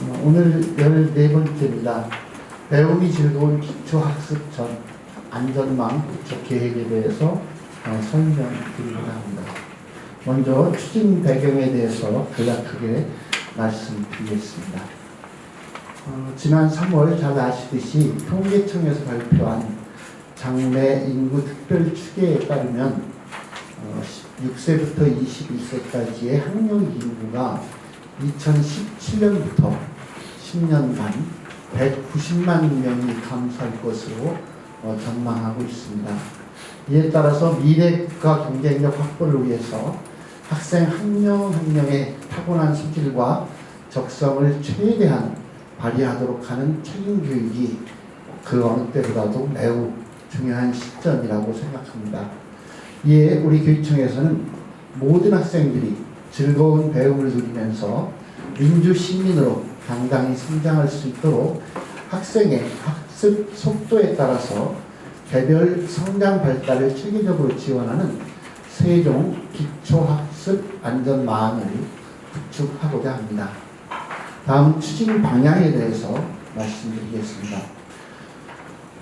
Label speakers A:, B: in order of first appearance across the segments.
A: 오늘 14번째입니다. 배움이 즐거운 기초학습 전 안전망 구축 계획에 대해서 설명드리고자 합니다. 먼저 추진 배경에 대해서 간략하게 말씀드리겠습니다. 지난 3월 잘 아시듯이 통계청에서 발표한 장래 인구 특별 추계에 따르면 6세부터 21세까지의 학령 인구가 2017년부터 10년간 190만 명이 감소할 것으로 전망하고 있습니다. 이에 따라서 미래 국가 경쟁력 확보를 위해서 학생 한 명 한 명의 타고난 소질과 적성을 최대한 발휘하도록 하는 책임 교육이 그 어느 때보다도 매우 중요한 시점이라고 생각합니다. 이에 우리 교육청에서는 모든 학생들이 즐거운 배움을 누리면서 민주 시민으로 당당히 성장할 수 있도록 학생의 학습 속도에 따라서 개별 성장 발달을 체계적으로 지원하는 세종 기초학습 안전망을 구축하고자 합니다. 다음 추진 방향에 대해서 말씀드리겠습니다.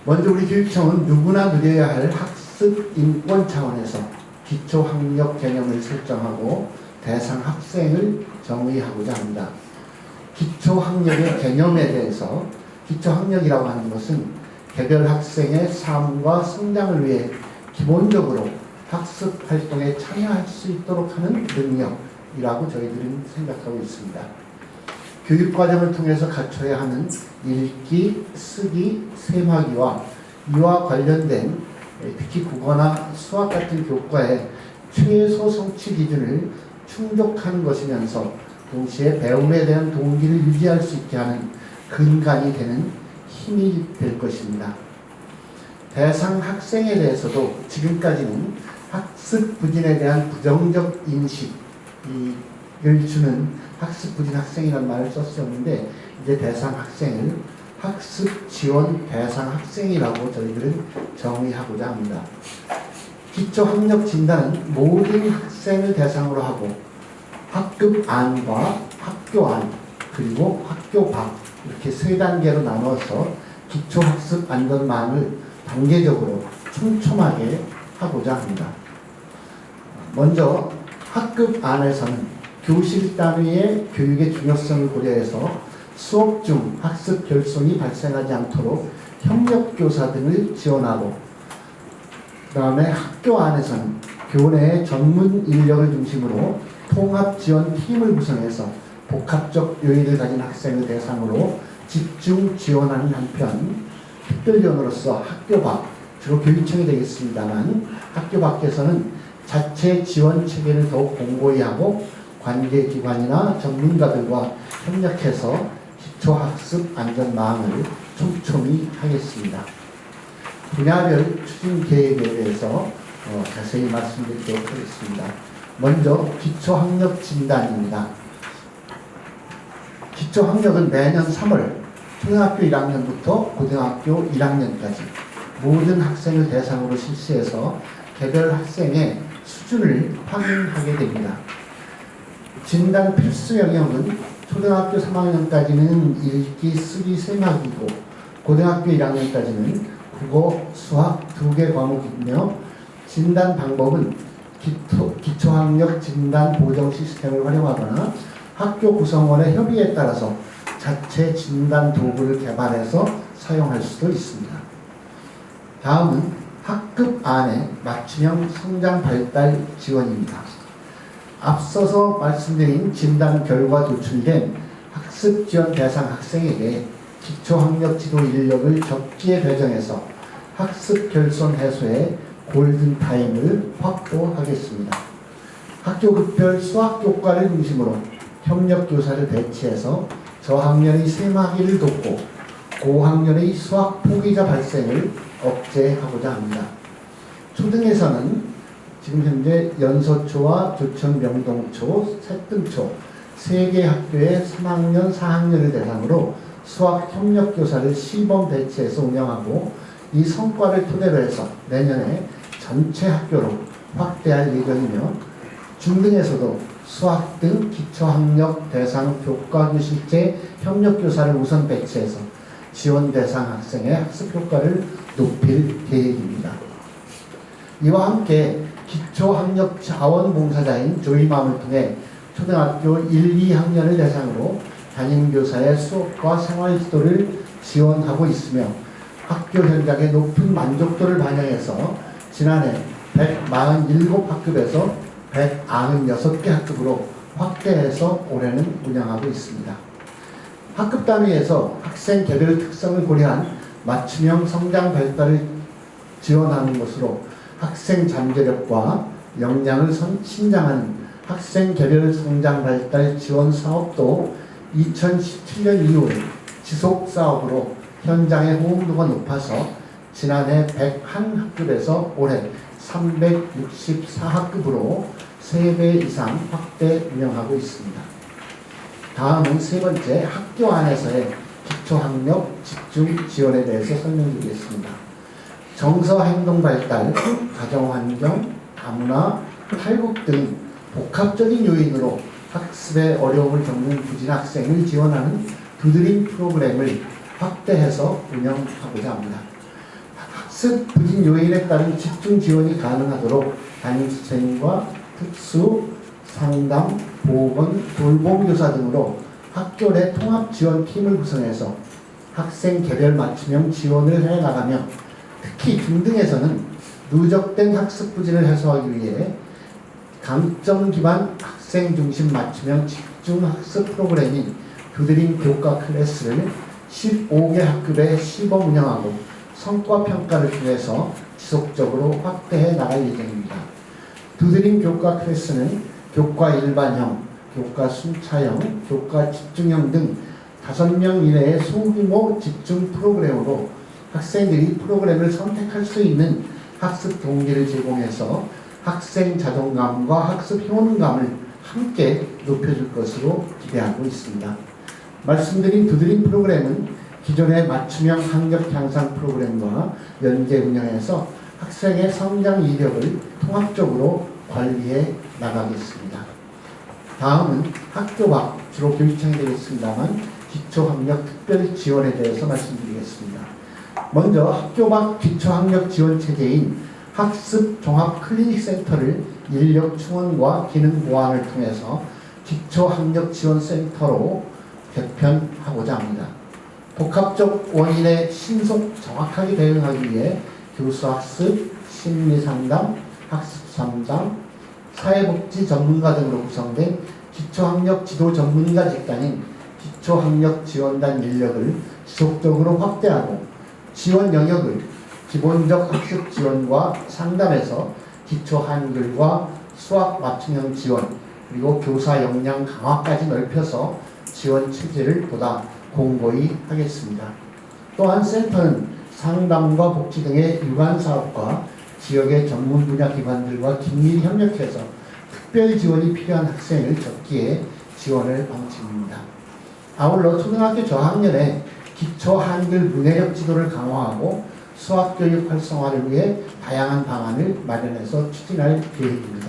A: 먼저 우리 교육청은 누구나 누려야 할 학습 인권 차원에서 기초학력 개념을 설정하고 대상 학생을 정의하고자 합니다. 기초학력의 개념에 대해서 기초학력이라고 하는 것은 개별 학생의 삶과 성장을 위해 기본적으로 학습 활동에 참여할 수 있도록 하는 능력이라고 저희들은 생각하고 있습니다. 교육과정을 통해서 갖춰야 하는 읽기, 쓰기, 세마기와 이와 관련된 특히 국어나 수학 같은 교과의 최소 성취 기준을 충족하는 것이면서 동시에 배움에 대한 동기를 유지할 수 있게 하는 근간이 되는 힘이 될 것입니다. 대상 학생에 대해서도 지금까지는 학습 부진에 대한 부정적 인식을 주는 학습 부진 학생이라는 말을 썼었는데 이제 대상 학생을 학습 지원 대상 학생이라고 저희들은 정의하고자 합니다. 기초학력 진단은 모든 학생을 대상으로 하고 학급 안과 학교 안 그리고 학교 밖 이렇게 세 단계로 나눠서 기초학습 안전망을 단계적으로 촘촘하게 하고자 합니다. 먼저 학급 안에서는 교실 단위의 교육의 중요성을 고려해서 수업 중 학습 결손이 발생하지 않도록 협력교사 등을 지원하고 그 다음에 학교 안에서는 교내의 전문 인력을 중심으로 통합지원팀을 구성해서 복합적 요인을 가진 학생을 대상으로 집중 지원하는 한편 특별지원으로서 학교 밖, 주로 교육청이 되겠습니다만 학교 밖에서는 자체 지원 체계를 더욱 공고히 하고 관계기관이나 전문가들과 협력해서 기초학습 안전망을 촘촘히 하겠습니다. 분야별 추진 계획에 대해서 자세히 말씀드리도록 하겠습니다. 먼저 기초학력 진단입니다. 기초학력은 매년 3월 초등학교 1학년부터 고등학교 1학년까지 모든 학생을 대상으로 실시해서 개별 학생의 수준을 확인하게 됩니다. 진단 필수 영역은 초등학교 3학년까지는 읽기, 쓰기, 세마기고 고등학교 1학년까지는 국어, 수학 2개 과목이며 진단 방법은 기초학력 진단 보정 시스템을 활용하거나 학교 구성원의 협의에 따라서 자체 진단 도구를 개발해서 사용할 수도 있습니다. 다음은 학급 안의 맞춤형 성장 발달 지원입니다. 앞서서 말씀드린 진단 결과 도출된 학습 지원 대상 학생에게 기초학력 지도 인력을 적기에 배정해서 학습 결손 해소에 골든타임을 확보하겠습니다. 학교급별 수학 교과를 중심으로 협력교사를 배치해서 저학년의 세마기를 돕고 고학년의 수학 포기자 발생을 억제하고자 합니다. 초등에서는 지금 현재 연서초와 조천 명동초, 새등초 3개 학교의 3학년, 4학년을 대상으로 수학 협력교사를 시범 배치해서 운영하고 이 성과를 토대로 해서 내년에 전체 학교로 확대할 예정이며 중등에서도 수학 등 기초학력 대상 교과교실제 협력교사를 우선 배치해서 지원 대상 학생의 학습 효과를 높일 계획입니다. 이와 함께 기초학력 자원봉사자인 조이맘을 통해 초등학교 1, 2학년을 대상으로 담임교사의 수업과 생활지도를 지원하고 있으며 학교 현장의 높은 만족도를 반영해서 지난해 147학급에서 196개 학급으로 확대해서 올해는 운영하고 있습니다. 학급 단위에서 학생 개별 특성을 고려한 맞춤형 성장 발달을 지원하는 것으로 학생 잠재력과 역량을 신장하는 학생 개별 성장 발달 지원 사업도 2017년 이후 지속 사업으로 현장의 호응도가 높아서 지난해 101학급에서 올해 364학급으로 3배 이상 확대 운영하고 있습니다. 다음은 세 번째, 학교 안에서의 기초학력 집중 지원에 대해서 설명드리겠습니다. 정서 행동 발달, 가정환경, 다문화, 탈북 등 복합적인 요인으로 학습에 어려움을 겪는 부진 학생을 지원하는 두드림 프로그램을 확대해서 운영하고자 합니다. 학습 부진 요인에 따른 집중 지원이 가능하도록 담임 선생님과 특수, 상담, 보건, 돌봄교사 등으로 학교 내 통합 지원팀을 구성해서 학생 개별 맞춤형 지원을 해나가며 특히 중등에서는 누적된 학습 부진을 해소하기 위해 강점 기반 학생 중심 맞춤형 집중 학습 프로그램인 두드림 교과 클래스를 15개 학급에 시범 운영하고 성과 평가를 통해서 지속적으로 확대해 나갈 예정입니다. 두드림 교과 클래스는 교과 일반형, 교과 순차형, 교과 집중형 등 5명 이내의 소규모 집중 프로그램으로 학생들이 프로그램을 선택할 수 있는 학습 동기를 제공해서 학생 자존감과 학습 효능감을 함께 높여줄 것으로 기대하고 있습니다. 말씀드린 두드림 프로그램은 기존의 맞춤형 학력 향상 프로그램과 연계 운영해서 학생의 성장 이력을 통합적으로 관리해 나가겠습니다. 다음은 학교 밖, 주로 교육청이 되겠습니다만 기초학력 특별 지원에 대해서 말씀드리겠습니다. 먼저 학교 밖 기초학력 지원 체제인 학습 종합 클리닉 센터를 인력 충원과 기능 보완을 통해서 기초학력 지원 센터로 개편하고자 합니다. 복합적 원인에 신속 정확하게 대응하기 위해 교수학습, 심리상담, 학습상담, 사회복지 전문가 등으로 구성된 기초학력 지도 전문가 집단인 기초학력 지원단 인력을 지속적으로 확대하고 지원 영역을 기본적 학습 지원과 상담에서 기초 한글과 수학 맞춤형 지원 그리고 교사 역량 강화까지 넓혀서 지원 체제를 보다 공고히 하겠습니다. 또한 센터는 상담과 복지 등의 유관 사업과 지역의 전문 분야 기관들과 긴밀히 협력해서 특별 지원이 필요한 학생을 적기에 지원할 방침입니다. 아울러 초등학교 저학년에 기초 한글 문해력 지도를 강화하고 수학교육 활성화를 위해 다양한 방안을 마련해서 추진할 계획입니다.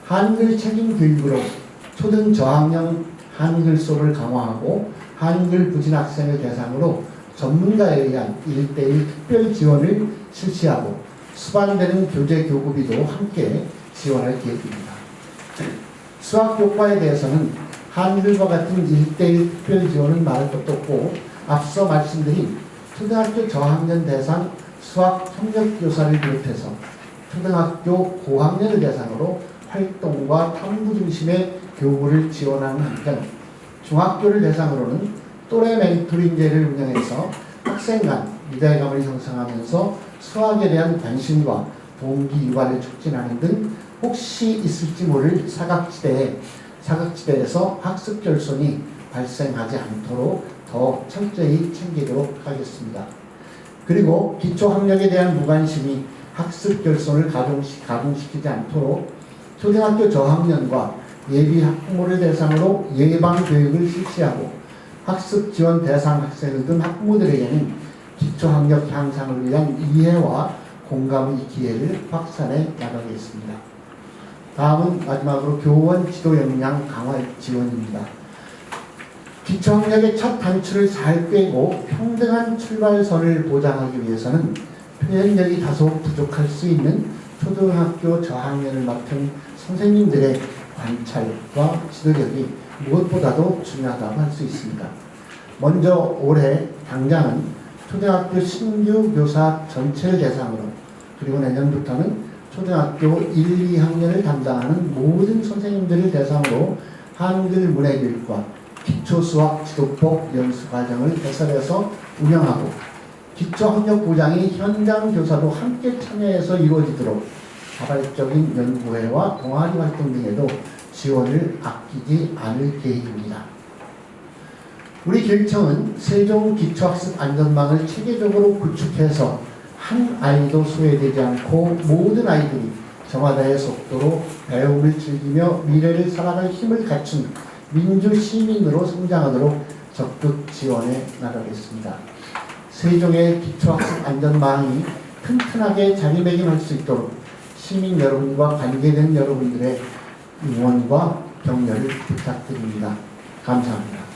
A: 한글 책임 교육으로 초등 저학년 한글 수업을 강화하고 한글 부진 학생을 대상으로 전문가에 의한 1:1 특별 지원을 실시하고 수반되는 교재 교구비도 함께 지원할 계획입니다. 수학 교과에 대해서는 한글과 같은 1:1 특별 지원은 말할 것도 없고 앞서 말씀드린 초등학교 저학년 대상 수학 협력교사를 비롯해서 초등학교 고학년을 대상으로 활동과 탐구 중심의 교구를 지원하는 한편 중학교를 대상으로는 또래 멘토링제를 운영해서 학생 간 유대감을 형성하면서 수학에 대한 관심과 동기 유발을 촉진하는 등 혹시 있을지 모를 사각지대에서 학습 결손이 발생하지 않도록 더 철저히 챙기도록 하겠습니다. 그리고 기초학력에 대한 무관심이 학습 결손을 가중시키지 않도록 초등학교 저학년과 예비 학부모를 대상으로 예방 교육을 실시하고 학습 지원 대상 학생을 둔 학부모들에게는 기초학력 향상을 위한 이해와 공감의 기회를 확산해 나가겠습니다. 다음은 마지막으로 교원 지도 역량 강화 지원입니다. 기초학력의 첫 단추를 잘 꿰고 평등한 출발선을 보장하기 위해서는 표현력이 다소 부족할 수 있는 초등학교 저학년을 맡은 선생님들의 관찰과 지도력이 무엇보다도 중요하다고 할 수 있습니다. 먼저 올해 당장은 초등학교 신규 교사 전체를 대상으로, 그리고 내년부터는 초등학교 1, 2학년을 담당하는 모든 선생님들을 대상으로 한글 문해교육과 기초수학 지도법 연수과정을 개설해서 운영하고, 기초학력 보장이 현장 교사도 함께 참여해서 이루어지도록 자발적인 연구회와 동아리 활동 등에도 지원을 아끼지 않을 계획입니다. 우리 교육청은 세종 기초학습 안전망을 체계적으로 구축해서 한 아이도 소외되지 않고 모든 아이들이 저마다의 속도로 배움을 즐기며 미래를 살아갈 힘을 갖춘 민주시민으로 성장하도록 적극 지원해 나가겠습니다. 세종의 기초학습 안전망이 튼튼하게 자리매김할 수 있도록 시민 여러분과 관계된 여러분들의 응원과 격려를 부탁드립니다. 감사합니다.